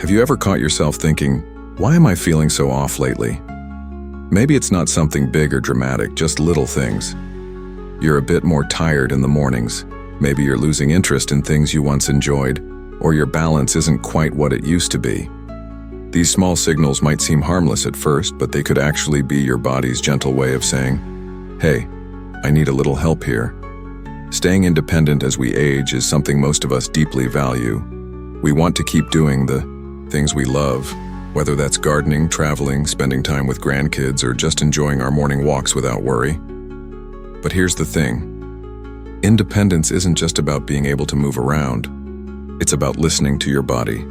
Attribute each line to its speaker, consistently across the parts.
Speaker 1: Have you ever caught yourself thinking, why am I feeling so off lately? Maybe it's not something big or dramatic, just little things. You're a bit more tired in the mornings. Maybe you're losing interest in things you once enjoyed, or your balance isn't quite what it used to be. These small signals might seem harmless at first, but they could actually be your body's gentle way of saying, hey, I need a little help here. Staying independent as we age is something most of us deeply value. We want to keep doing the things we love, whether that's gardening, traveling, spending time with grandkids, or just enjoying our morning walks without worry. But here's the thing. Independence isn't just about being able to move around. It's about listening to your body,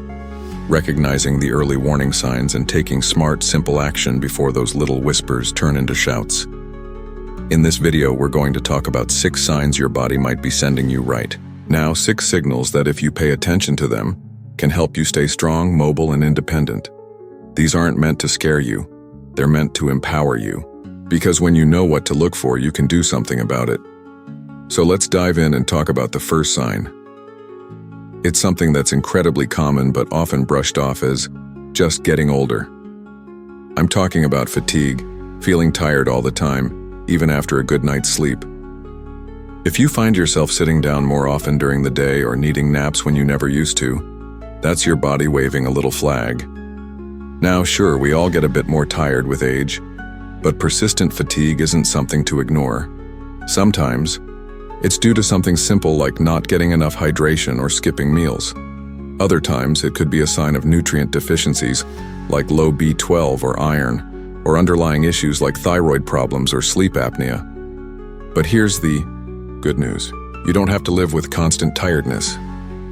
Speaker 1: recognizing the early warning signs and taking smart, simple action before those little whispers turn into shouts. In this video, we're going to talk about 6 signs your body might be sending you right now, 6 signals that if you pay attention to them, can help you stay strong, mobile, and independent. These aren't meant to scare you. They're meant to empower you. Because when you know what to look for, you can do something about it. So let's dive in and talk about the first sign. It's something that's incredibly common but often brushed off as just getting older. I'm talking about fatigue, feeling tired all the time, even after a good night's sleep. If you find yourself sitting down more often during the day or needing naps when you never used to, that's your body waving a little flag. Now, sure, we all get a bit more tired with age, but persistent fatigue isn't something to ignore. Sometimes, it's due to something simple like not getting enough hydration or skipping meals. Other times, it could be a sign of nutrient deficiencies like low B12 or iron, or underlying issues like thyroid problems or sleep apnea. But here's the good news. You don't have to live with constant tiredness.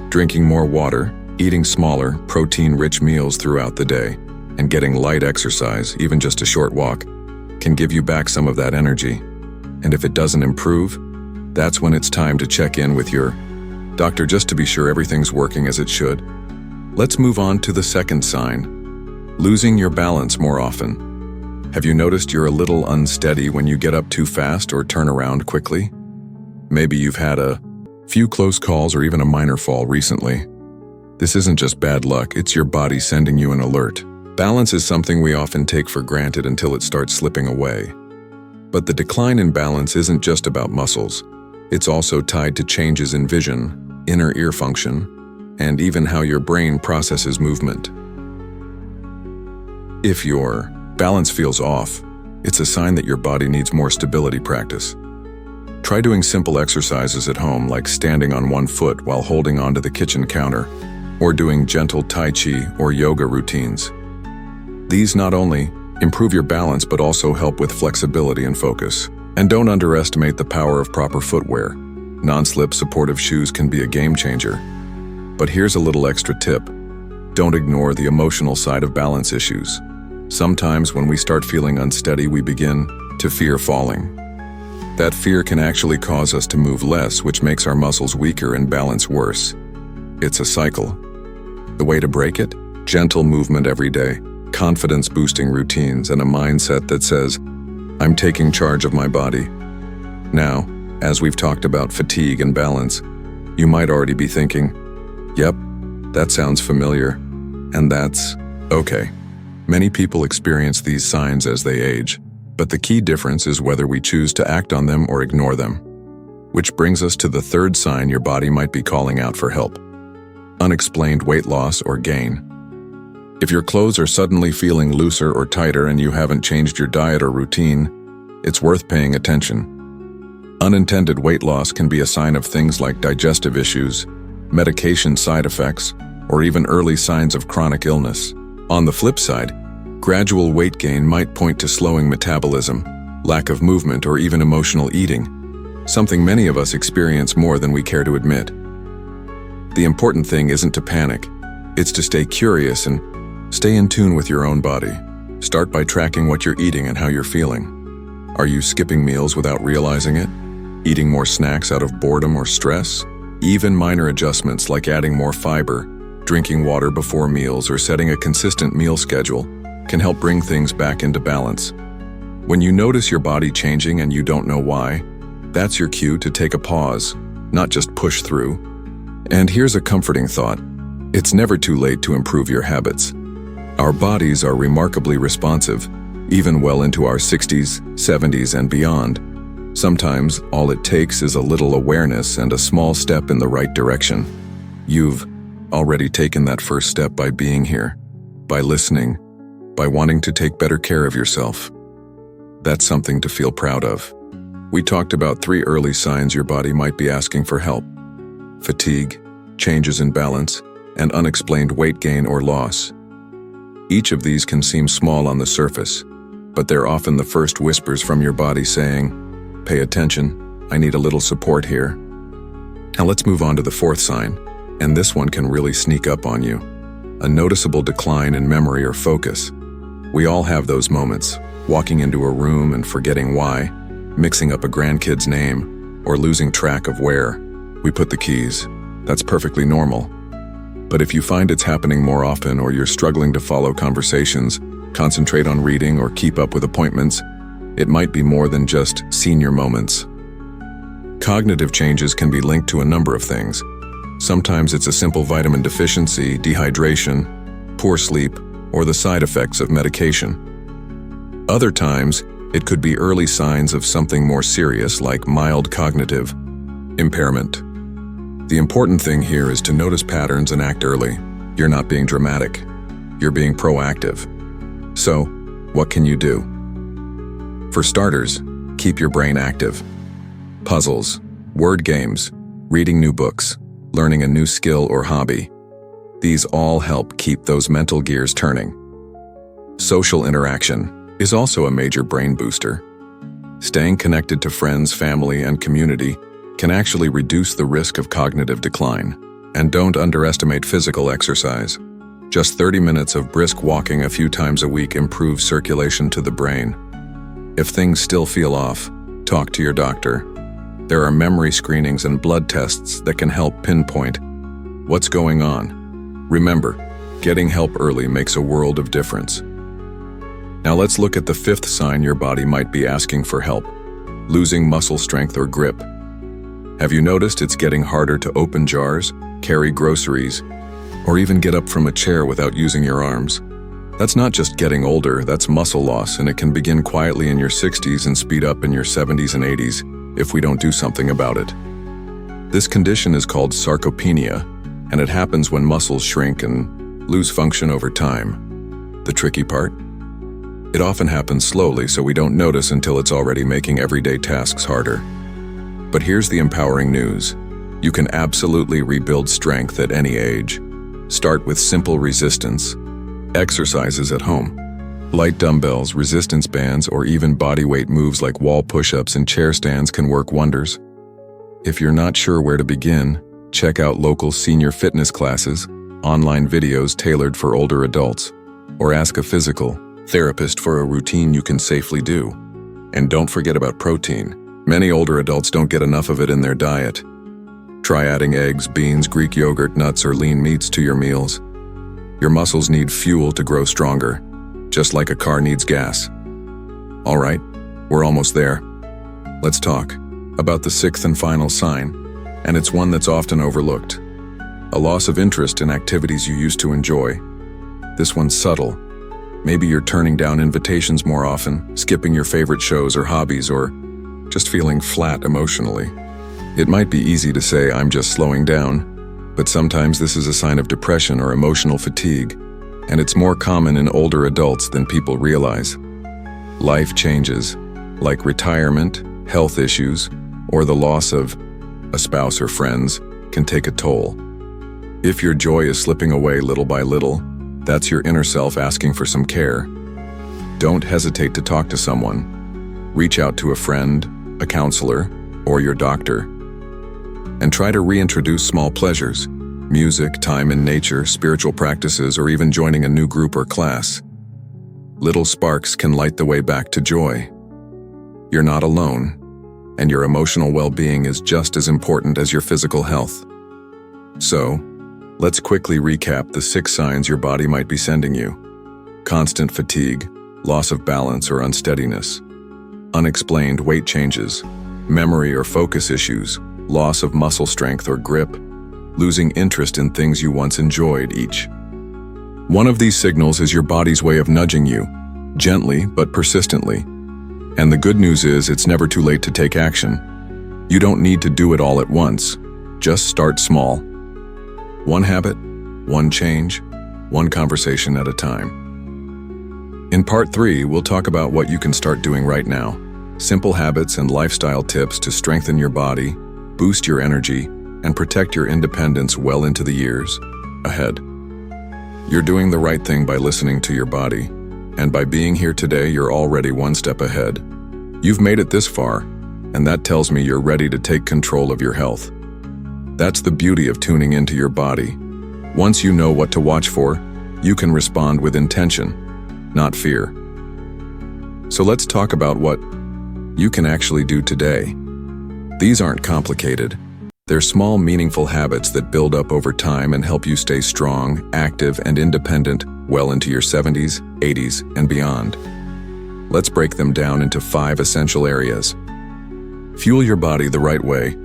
Speaker 1: Drinking more water, eating smaller, protein-rich meals throughout the day, and getting light exercise, even just a short walk, can give you back some of that energy. And if it doesn't improve, that's when it's time to check in with your doctor just to be sure everything's working as it should. Let's move on to the second sign, losing your balance more often. Have you noticed you're a little unsteady when you get up too fast or turn around quickly? Maybe you've had a few close calls or even a minor fall recently. This isn't just bad luck, it's your body sending you an alert. Balance is something we often take for granted until it starts slipping away. But the decline in balance isn't just about muscles. It's also tied to changes in vision, inner ear function, and even how your brain processes movement. If your balance feels off, it's a sign that your body needs more stability practice. Try doing simple exercises at home, like standing on one foot while holding onto the kitchen counter, or doing gentle Tai Chi or yoga routines. These not only improve your balance but also help with flexibility and focus. And don't underestimate the power of proper footwear. Non-slip supportive shoes can be a game changer. But here's a little extra tip. Don't ignore the emotional side of balance issues. Sometimes when we start feeling unsteady, we begin to fear falling. That fear can actually cause us to move less, which makes our muscles weaker and balance worse. It's a cycle. The way to break it? Gentle movement every day, confidence-boosting routines, and a mindset that says, I'm taking charge of my body. Now, as we've talked about fatigue and balance, you might already be thinking, yep, that sounds familiar, and that's okay. Many people experience these signs as they age, but the key difference is whether we choose to act on them or ignore them. Which brings us to the third sign your body might be calling out for help. Unexplained weight loss or gain. If your clothes are suddenly feeling looser or tighter and you haven't changed your diet or routine, it's worth paying attention. Unintended weight loss can be a sign of things like digestive issues, medication side effects, or even early signs of chronic illness. On the flip side, gradual weight gain might point to slowing metabolism, lack of movement, or even emotional eating, something many of us experience more than we care to admit. The important thing isn't to panic. It's to stay curious and stay in tune with your own body. Start by tracking what you're eating and how you're feeling. Are you skipping meals without realizing it? Eating more snacks out of boredom or stress? Even minor adjustments like adding more fiber, drinking water before meals, or setting a consistent meal schedule can help bring things back into balance. When you notice your body changing and you don't know why, that's your cue to take a pause, not just push through. And here's a comforting thought. It's never too late to improve your habits. Our bodies are remarkably responsive, even well into our 60s, 70s, and beyond. Sometimes all it takes is a little awareness and a small step in the right direction. You've already taken that first step by being here, by listening, by wanting to take better care of yourself. That's something to feel proud of. We talked about 3 early signs your body might be asking for help: fatigue, changes in balance, and unexplained weight gain or loss. Each of these can seem small on the surface, but they're often the first whispers from your body saying, "Pay attention, I need a little support here." Now let's move on to the 4th sign, and this one can really sneak up on you: a noticeable decline in memory or focus. We all have those moments, walking into a room and forgetting why, mixing up a grandkid's name, or losing track of where we put the keys. That's perfectly normal. But if you find it's happening more often, or you're struggling to follow conversations, concentrate on reading, or keep up with appointments, it might be more than just senior moments. Cognitive changes can be linked to a number of things. Sometimes it's a simple vitamin deficiency, dehydration, poor sleep, or the side effects of medication. Other times, it could be early signs of something more serious, like mild cognitive impairment. The important thing here is to notice patterns and act early. You're not being dramatic. You're being proactive. So, what can you do? For starters, keep your brain active. Puzzles, word games, reading new books, learning a new skill or hobby. These all help keep those mental gears turning. Social interaction is also a major brain booster. Staying connected to friends, family, and community can actually reduce the risk of cognitive decline. And don't underestimate physical exercise. Just 30 minutes of brisk walking a few times a week improves circulation to the brain. If things still feel off, talk to your doctor. There are memory screenings and blood tests that can help pinpoint what's going on. Remember, getting help early makes a world of difference. Now let's look at the 5th sign your body might be asking for help: losing muscle strength or grip. Have you noticed it's getting harder to open jars, carry groceries, or even get up from a chair without using your arms? That's not just getting older, that's muscle loss, and it can begin quietly in your 60s and speed up in your 70s and 80s if we don't do something about it. This condition is called sarcopenia, and it happens when muscles shrink and lose function over time. The tricky part? It often happens slowly, so we don't notice until it's already making everyday tasks harder. But here's the empowering news. You can absolutely rebuild strength at any age. Start with simple resistance exercises at home. Light dumbbells, resistance bands, or even bodyweight moves like wall push-ups and chair stands can work wonders. If you're not sure where to begin, check out local senior fitness classes, online videos tailored for older adults, or ask a physical therapist for a routine you can safely do. And don't forget about protein. Many older adults don't get enough of it in their diet. Try adding eggs, beans, Greek yogurt, nuts, or lean meats to your meals. Your muscles need fuel to grow stronger, just like a car needs gas. All right, we're almost there. Let's talk about the 6th and final sign, and it's one that's often overlooked: a loss of interest in activities you used to enjoy. This one's subtle. Maybe you're turning down invitations more often, skipping your favorite shows or hobbies, or just feeling flat emotionally. It might be easy to say, "I'm just slowing down," but sometimes this is a sign of depression or emotional fatigue, and it's more common in older adults than people realize. Life changes, like retirement, health issues, or the loss of a spouse or friends, can take a toll. If your joy is slipping away little by little, that's your inner self asking for some care. Don't hesitate to talk to someone. Reach out to a friend, a counselor, or your doctor. And try to reintroduce small pleasures: music, time in nature, spiritual practices, or even joining a new group or class. Little sparks can light the way back to joy. You're not alone, and your emotional well-being is just as important as your physical health. So, let's quickly recap the 6 signs your body might be sending you: constant fatigue, loss of balance or unsteadiness, unexplained weight changes, memory or focus issues, loss of muscle strength or grip, losing interest in things you once enjoyed each. One of these signals is your body's way of nudging you, gently but persistently. And the good news is it's never too late to take action. You don't need to do it all at once. Just start small. One habit, one change, one conversation at a time. In part 3, we'll talk about what you can start doing right now. Simple habits and lifestyle tips to strengthen your body, boost your energy, and protect your independence well into the years ahead. You're doing the right thing by listening to your body, and by being here today, you're already one step ahead. You've made it this far, and that tells me you're ready to take control of your health. That's the beauty of tuning into your body. Once you know what to watch for, you can respond with intention, not fear. So let's talk about what you can actually do today. These aren't complicated. They're small, meaningful habits that build up over time and help you stay strong, active, and independent well into your 70s, 80s, and beyond. Let's break them down into 5 essential areas. Fuel your body the right way.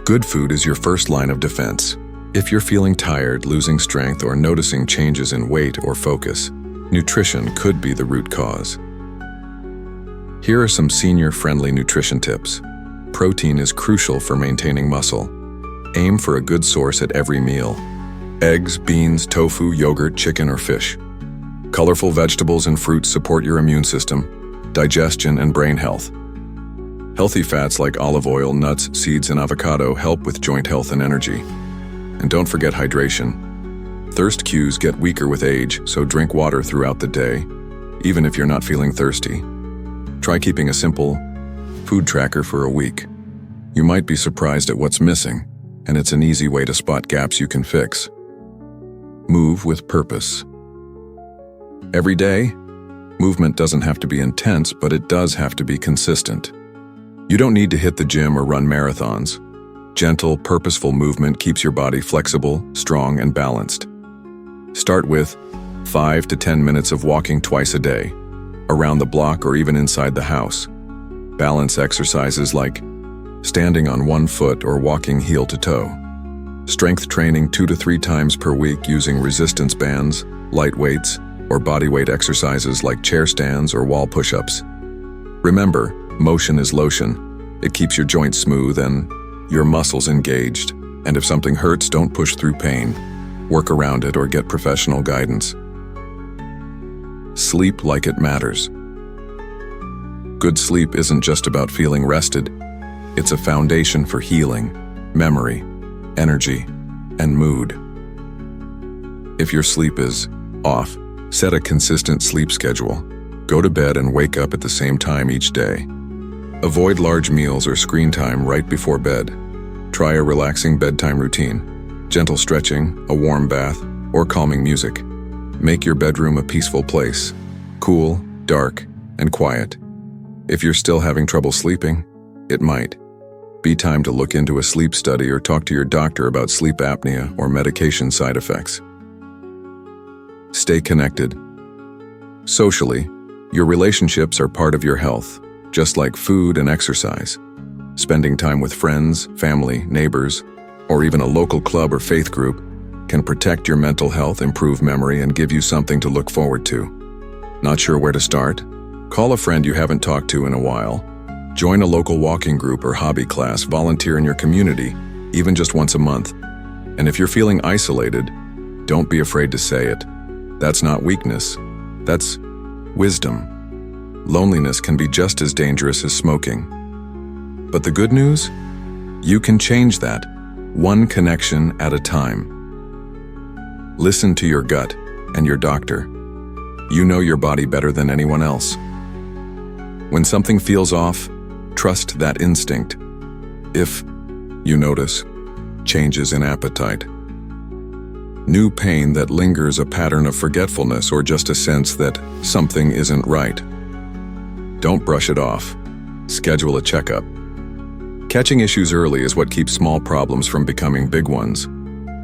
Speaker 1: Good food is your first line of defense. If you're feeling tired, losing strength, or noticing changes in weight or focus, nutrition could be the root cause. Here are some senior-friendly nutrition tips. Protein is crucial for maintaining muscle. Aim for a good source at every meal. Eggs, beans, tofu, yogurt, chicken, or fish. Colorful vegetables and fruits support your immune system, digestion, and brain health. Healthy fats like olive oil, nuts, seeds, and avocado help with joint health and energy. And don't forget hydration. Thirst cues get weaker with age, so drink water throughout the day, even if you're not feeling thirsty. Try keeping a simple food tracker for a week. You might be surprised at what's missing, and it's an easy way to spot gaps you can fix. Move with purpose. Every day, movement doesn't have to be intense, but it does have to be consistent. You don't need to hit the gym or run marathons. Gentle, purposeful movement keeps your body flexible, strong, and balanced. Start with 5 to 10 minutes of walking twice a day, around the block or even inside the house. Balance exercises like standing on one foot or walking heel to toe. Strength training 2 to 3 times per week using resistance bands, light weights, or bodyweight exercises like chair stands or wall push-ups. Remember, motion is lotion. It keeps your joints smooth and your muscles engaged. And if something hurts, don't push through pain. Work around it or get professional guidance. Sleep like it matters. Good sleep isn't just about feeling rested. It's a foundation for healing, memory, energy, and mood. If your sleep is off, set a consistent sleep schedule. Go to bed and wake up at the same time each day. Avoid large meals or screen time right before bed. Try a relaxing bedtime routine, gentle stretching, a warm bath, or calming music. Make your bedroom a peaceful place, cool, dark, and quiet. If you're still having trouble sleeping, it might be time to look into a sleep study or talk to your doctor about sleep apnea or medication side effects. Stay connected. Socially, your relationships are part of your health, just like food and exercise. Spending time with friends, family, neighbors, or even a local club or faith group can protect your mental health, improve memory, and give you something to look forward to. Not sure where to start? Call a friend you haven't talked to in a while. Join a local walking group or hobby class, volunteer in your community, even just once a month. And if you're feeling isolated, don't be afraid to say it. That's not weakness. That's wisdom. Loneliness can be just as dangerous as smoking. But the good news? You can change that, one connection at a time. Listen to your gut and your doctor. You know your body better than anyone else. When something feels off, trust that instinct. If you notice changes in appetite, new pain that lingers, a pattern of forgetfulness, or just a sense that something isn't right, don't brush it off. Schedule a checkup. Catching issues early is what keeps small problems from becoming big ones.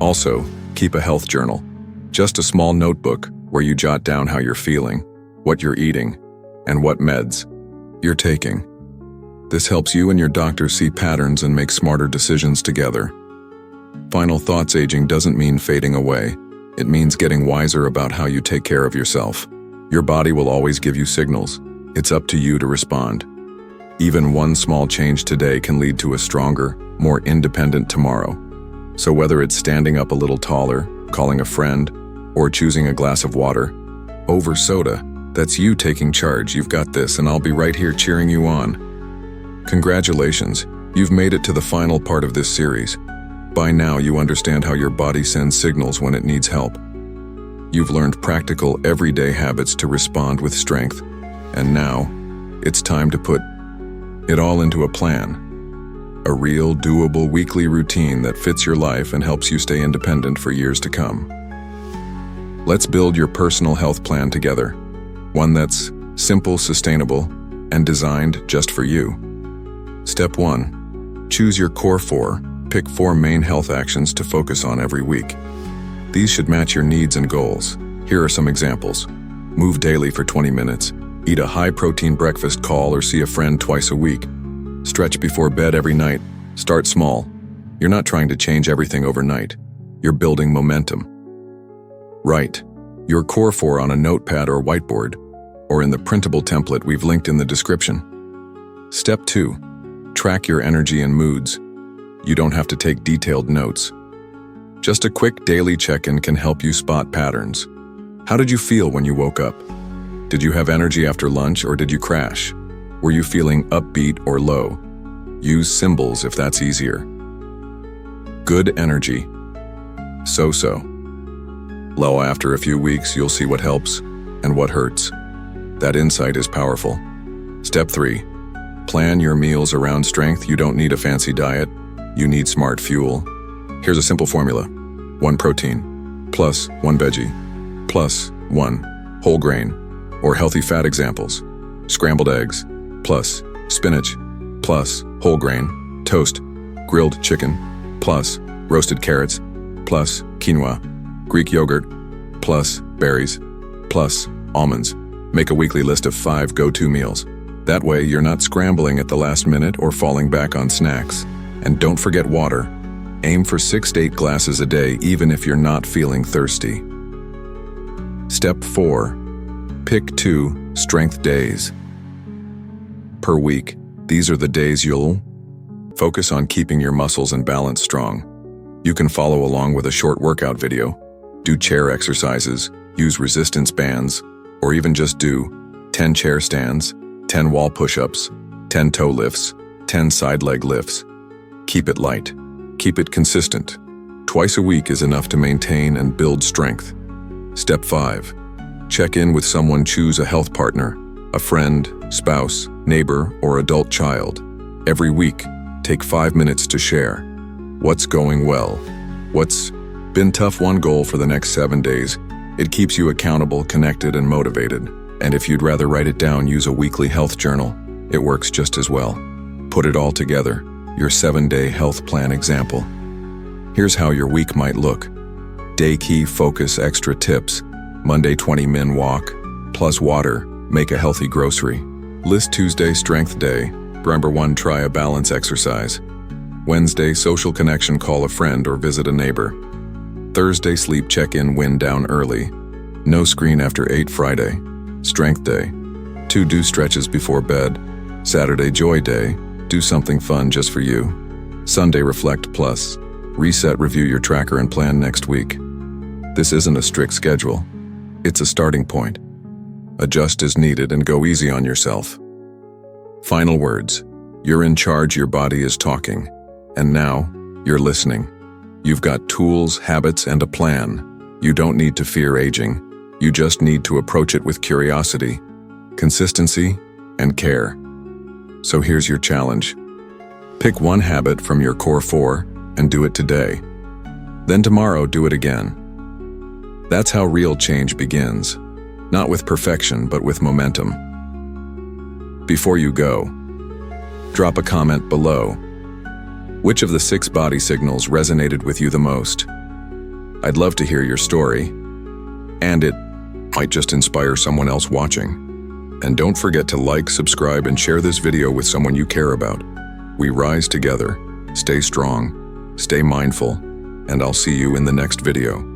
Speaker 1: Also, keep a health journal. Just a small notebook where you jot down how you're feeling, what you're eating, and what meds you're taking. This helps you and your doctor see patterns and make smarter decisions together. Final thoughts: aging doesn't mean fading away. It means getting wiser about how you take care of yourself. Your body will always give you signals. It's up to you to respond. Even one small change today can lead to a stronger, more independent tomorrow. So whether it's standing up a little taller, calling a friend, or choosing a glass of water over soda, that's you taking charge. You've got this, and I'll be right here cheering you on. Congratulations, you've made it to the final part of this series. By now, you understand how your body sends signals when it needs help. You've learned practical, everyday habits to respond with strength. And now, it's time to put it all into a plan. A real, doable weekly routine that fits your life and helps you stay independent for years to come. Let's build your personal health plan together. One that's simple, sustainable, and designed just for you. Step 1. Choose your core 4. Pick 4 main health actions to focus on every week. These should match your needs and goals. Here are some examples. Move daily for 20 minutes. Eat a high-protein breakfast, call or see a friend twice a week. Stretch before bed every night. Start small. You're not trying to change everything overnight. You're building momentum. Write your core 4 on a notepad or whiteboard, or in the printable template we've linked in the description. Step 2. Track your energy and moods. You don't have to take detailed notes. Just a quick daily check-in can help you spot patterns. How did you feel when you woke up? Did you have energy after lunch, or did you crash? Were you feeling upbeat or low? Use symbols if that's easier. Good energy. So-so. Low. After a few weeks, you'll see what helps and what hurts. That insight is powerful. Step 3. Plan your meals around strength. You don't need a fancy diet. You need smart fuel. Here's a simple formula. 1 protein, plus 1 veggie, plus 1 whole grain, or healthy fat examples. Scrambled eggs, plus spinach, plus whole grain, toast, grilled chicken, plus roasted carrots, plus quinoa, Greek yogurt, plus berries, plus almonds. Make a weekly list of 5 go-to meals. That way, you're not scrambling at the last minute or falling back on snacks. And don't forget water. Aim for 6 to 8 glasses a day, even if you're not feeling thirsty. Step 4. Pick 2 strength days per week. These are the days you'll focus on keeping your muscles and balance strong. You can follow along with a short workout video, do chair exercises, use resistance bands, or even just do 10 chair stands, 10 wall push-ups, 10 toe lifts, 10 side leg lifts. Keep it light. Keep it consistent. Twice a week is enough to maintain and build strength. Step 5. Check in with someone. Choose a health partner, a friend, spouse, neighbor, or adult child. Every week, take 5 minutes to share what's going well, what's been tough. One goal for the next 7 days. It keeps you accountable, connected, and motivated. And if you'd rather write it down, use a weekly health journal. It works just as well. Put it all together. Your 7-day health plan example. Here's how your week might look. Day key focus extra tips. Monday 20-min walk, plus water, make a healthy grocery. List. Tuesday strength day. Number 1, try a balance exercise. Wednesday social connection, call a friend or visit a neighbor. Thursday sleep check-in, wind down early. No screen after 8. Friday strength day. 2, do stretches before bed. Saturday joy day. Do something fun just for you. Sunday reflect plus reset, review your tracker and plan next week. This isn't a strict schedule. It's a starting point. Adjust as needed and go easy on yourself. Final words. You're in charge. Your body is talking. And now, you're listening. You've got tools, habits, and a plan. You don't need to fear aging. You just need to approach it with curiosity, consistency, and care. So here's your challenge. Pick 1 habit from your core 4 and do it today. Then tomorrow, do it again. That's how real change begins. Not with perfection, but with momentum. Before you go, drop a comment below. Which of the 6 body signals resonated with you the most? I'd love to hear your story, and it might just inspire someone else watching. And don't forget to like, subscribe, and share this video with someone you care about. We rise together. Stay strong, stay mindful, and I'll see you in the next video.